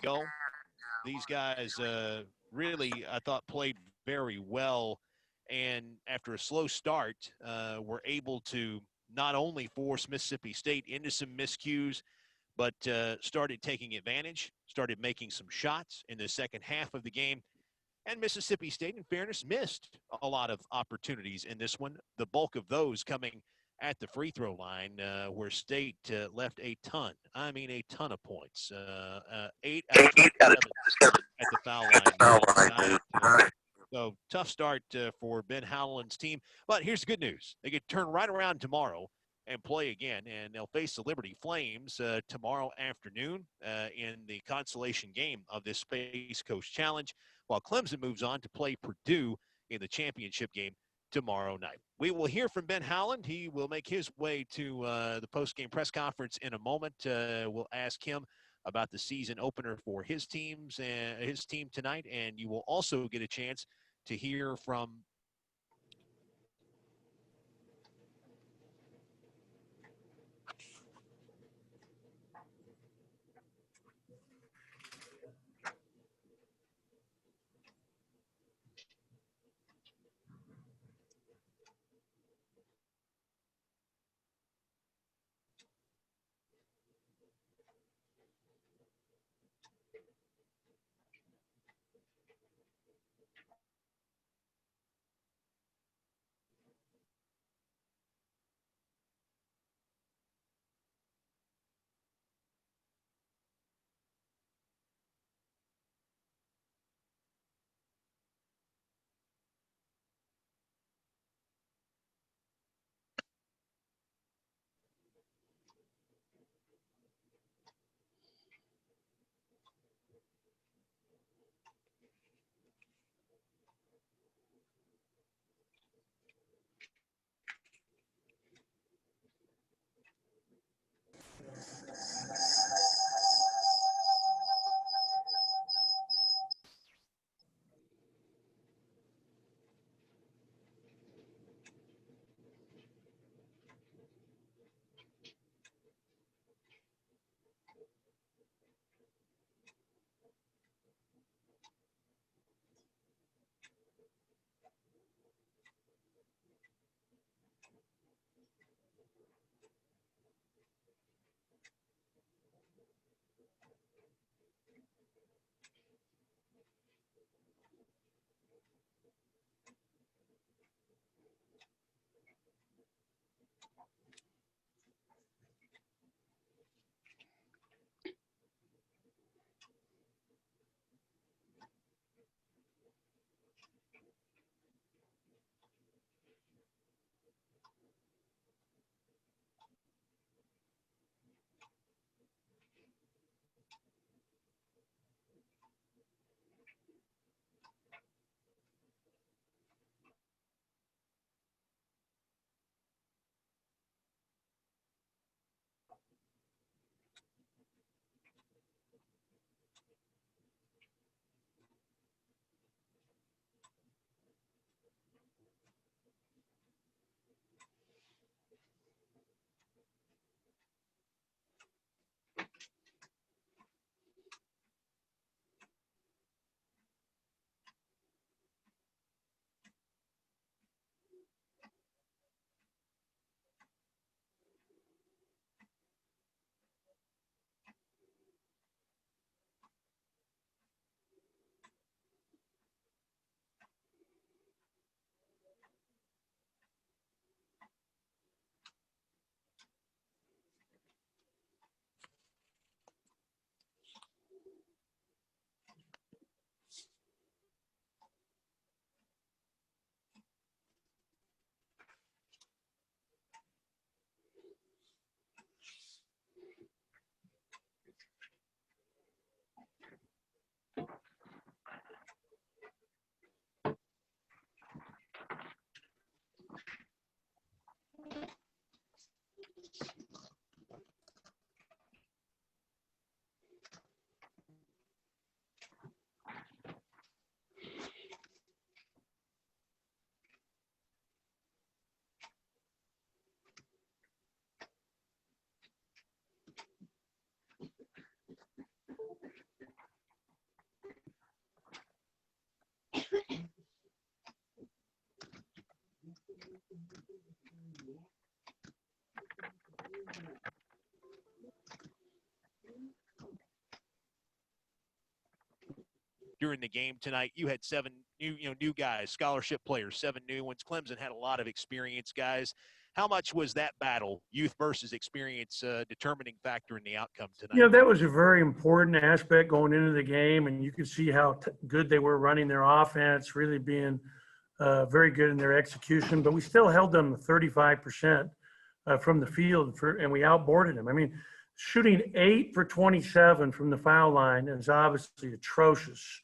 go. These guys really, I thought, played very well. And after a slow start, were able to not only force Mississippi State into some miscues, but started taking advantage, started making some shots in the second half of the game. And Mississippi State, in fairness, missed a lot of opportunities in this one. The bulk of those coming at the free throw line, where State left a ton. I mean, a ton of points. 8 out of 27 at the foul line tonight. So tough start for Ben Howland's team. But here's the good news: they get turned right around tomorrow and play again, and they'll face the Liberty Flames tomorrow afternoon in the consolation game of this Space Coast Challenge, while Clemson moves on to play Purdue in the championship game tomorrow night. We will hear from Ben Howland. He will make his way to the post-game press conference in a moment. We'll ask him about the season opener for his team tonight, and you will also get a chance to hear from during the game tonight. You had 7 new guys, scholarship players, 7 new ones. Clemson had a lot of experienced guys. How much was that battle, youth versus experience, determining factor in the outcome tonight? That was a very important aspect going into the game, and you could see how good they were running their offense, really being very good in their execution. But we still held them to 35% from the field, and we outboarded them. I mean, shooting 8 for 27 from the foul line is obviously atrocious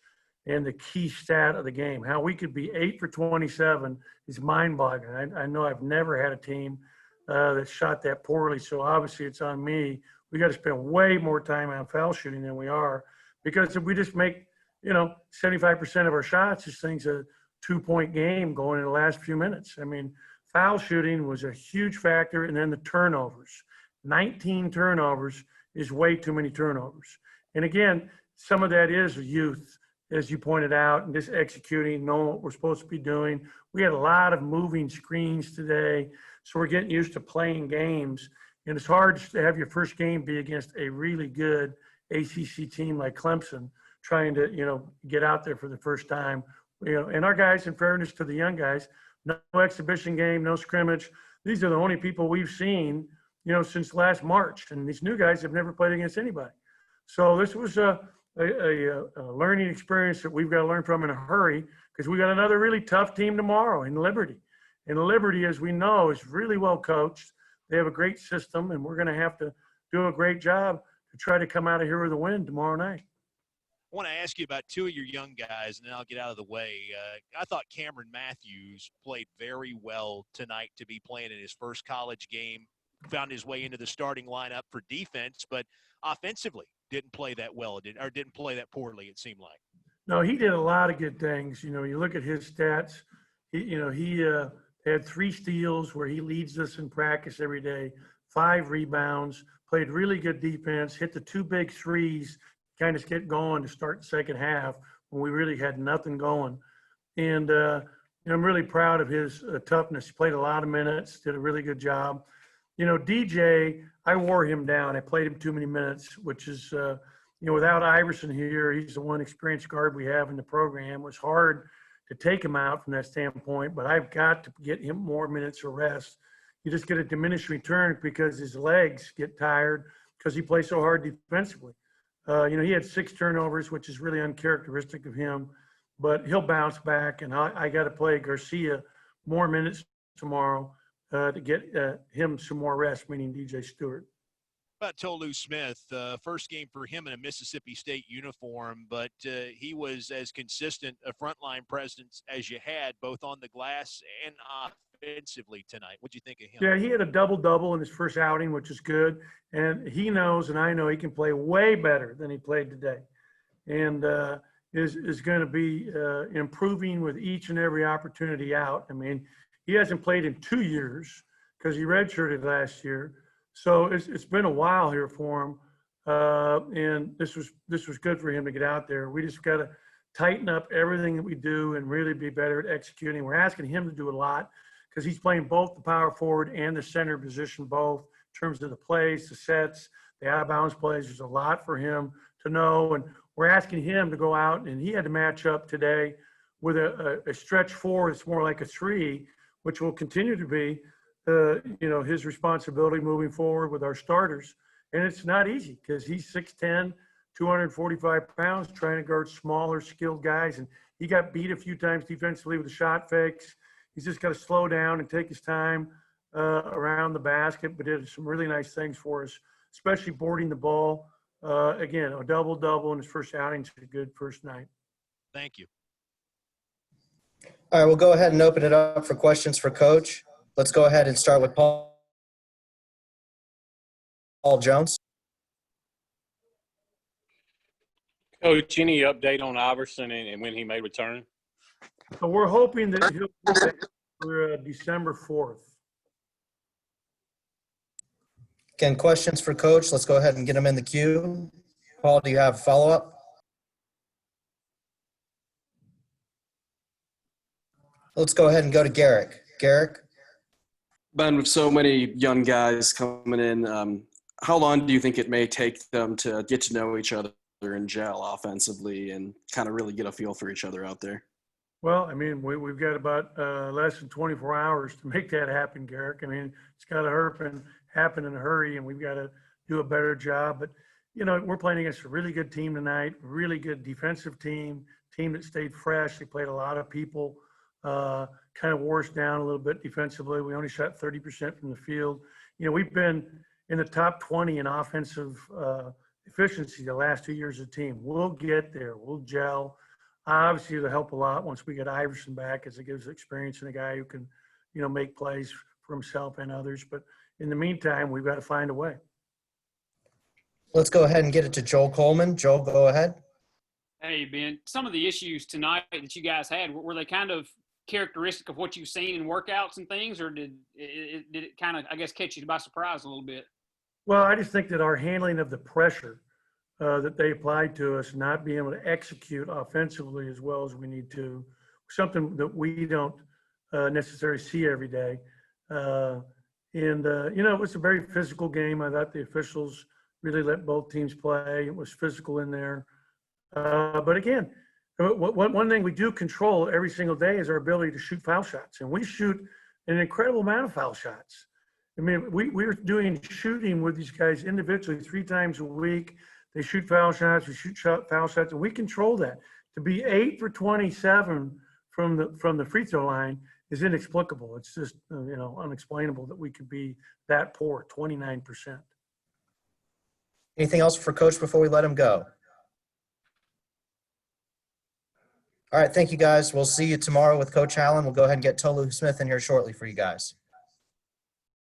and the key stat of the game. How we could be 8 for 27 is mind-boggling. I know I've never had a team that shot that poorly, so obviously it's on me. We got to spend way more time on foul shooting than we are, because if we just make 75% of our shots, this thing's a 2-point game going in the last few minutes. I mean, foul shooting was a huge factor, and then the turnovers. 19 turnovers is way too many turnovers. And again, some of that is youth, as you pointed out, and just executing, knowing what we're supposed to be doing. We had a lot of moving screens today, so we're getting used to playing games. And it's hard to have your first game be against a really good ACC team like Clemson, trying to, get out there for the first time. And our guys, in fairness to the young guys, no exhibition game, no scrimmage. These are the only people we've seen, since last March. And these new guys have never played against anybody. So this was a learning experience that we've got to learn from in a hurry, because we got another really tough team tomorrow in Liberty. And Liberty, as we know, is really well coached. They have a great system, and we're going to have to do a great job to try to come out of here with a win tomorrow night. I want to ask you about 2 of your young guys, and then I'll get out of the way. I thought Cameron Matthews played very well tonight to be playing in his first college game, found his way into the starting lineup for defense, but offensively didn't play that well, didn't play that poorly, it seemed like. No, he did a lot of good things. You look at his stats, he had 3 steals where he leads us in practice every day, 5 rebounds, played really good defense, hit the 2 big threes, kind of get going to start the second half when we really had nothing going. And I'm really proud of his toughness. He played a lot of minutes, did a really good job. DJ, I wore him down. I played him too many minutes, which is, without Iverson here, he's the one experienced guard we have in the program. It was hard to take him out from that standpoint, but I've got to get him more minutes of rest. You just get a diminished return because his legs get tired because he plays so hard defensively. He had 6 turnovers, which is really uncharacteristic of him, but he'll bounce back, and I got to play Garcia more minutes tomorrow to get him some more rest, meaning DJ Stewart. About Tolu Smith, first game for him in a Mississippi State uniform, but he was as consistent a frontline presence as you had, both on the glass and offensively tonight. What'd you think of him? Yeah, he had a double-double in his first outing, which is good. And he knows, and I know, he can play way better than he played today. And is going to be improving with each and every opportunity out. I mean, he hasn't played in 2 years because he redshirted last year. So it's been a while here for him. And this was good for him to get out there. We just got to tighten up everything that we do and really be better at executing. We're asking him to do a lot because he's playing both the power forward and the center position, both in terms of the plays, the sets, the out-of-bounds plays. There's a lot for him to know. And we're asking him to go out, and he had to match up today with a stretch 4 that's more like a 3, which will continue to be his responsibility moving forward with our starters. And it's not easy because he's 6'10", 245 pounds, trying to guard smaller, skilled guys. And he got beat a few times defensively with the shot fakes. He's just got to slow down and take his time around the basket, but did some really nice things for us, especially boarding the ball. Again, a double-double in his first outing. It's a good first night. Thank you. All right, we'll go ahead and open it up for questions for Coach. Let's go ahead and start with Paul Jones. Coach, any update on Iverson and when he may return? So we're hoping that he'll be back for December 4th. Again, questions for Coach. Let's go ahead and get them in the queue. Paul, do you have follow-up? Let's go ahead and go to Garrick. Garrick? Ben, with so many young guys coming in, how long do you think it may take them to get to know each other and gel offensively and kind of really get a feel for each other out there? Well, I mean, we've got about less than 24 hours to make that happen, Garrick. I mean, it's got to happen in a hurry, and we've got to do a better job. But, you know, we're playing against a really good team tonight, really good defensive team that stayed fresh. They played a lot of people, kind of wore us down a little bit defensively. We only shot 30% from the field. You know, we've been in the top 20 in offensive efficiency the last 2 years as a team. We'll get there. We'll gel. Obviously, it'll help a lot once we get Iverson back, as it gives experience and a guy who can, you know, make plays for himself and others. But in the meantime, we've got to find a way. Let's go ahead and get it to Joel Coleman. Joel, go ahead. Hey, Ben, some of the issues tonight that you guys had, were they kind of characteristic of what you've seen in workouts and things, or did it kind of, I guess, catch you by surprise a little bit? Well, I just think that our handling of the pressure that they applied to us, not being able to execute offensively as well as we need to, something that we don't necessarily see every day. You know, it was a very physical game. I thought the officials really let both teams play. It was physical in there. But again, one thing we do control every single day is our ability to shoot foul shots. And we shoot an incredible amount of foul shots. I mean, we're doing shooting with these guys individually 3 times a week. They shoot foul shots, we shoot foul shots, and we control that. To be 8 for 27 from the free throw line is inexplicable. It's just, you know, unexplainable that we could be that poor, 29%. Anything else for Coach before we let him go? All right, thank you, guys. We'll see you tomorrow with Coach Howland. We'll go ahead and get Tolu Smith in here shortly for you guys.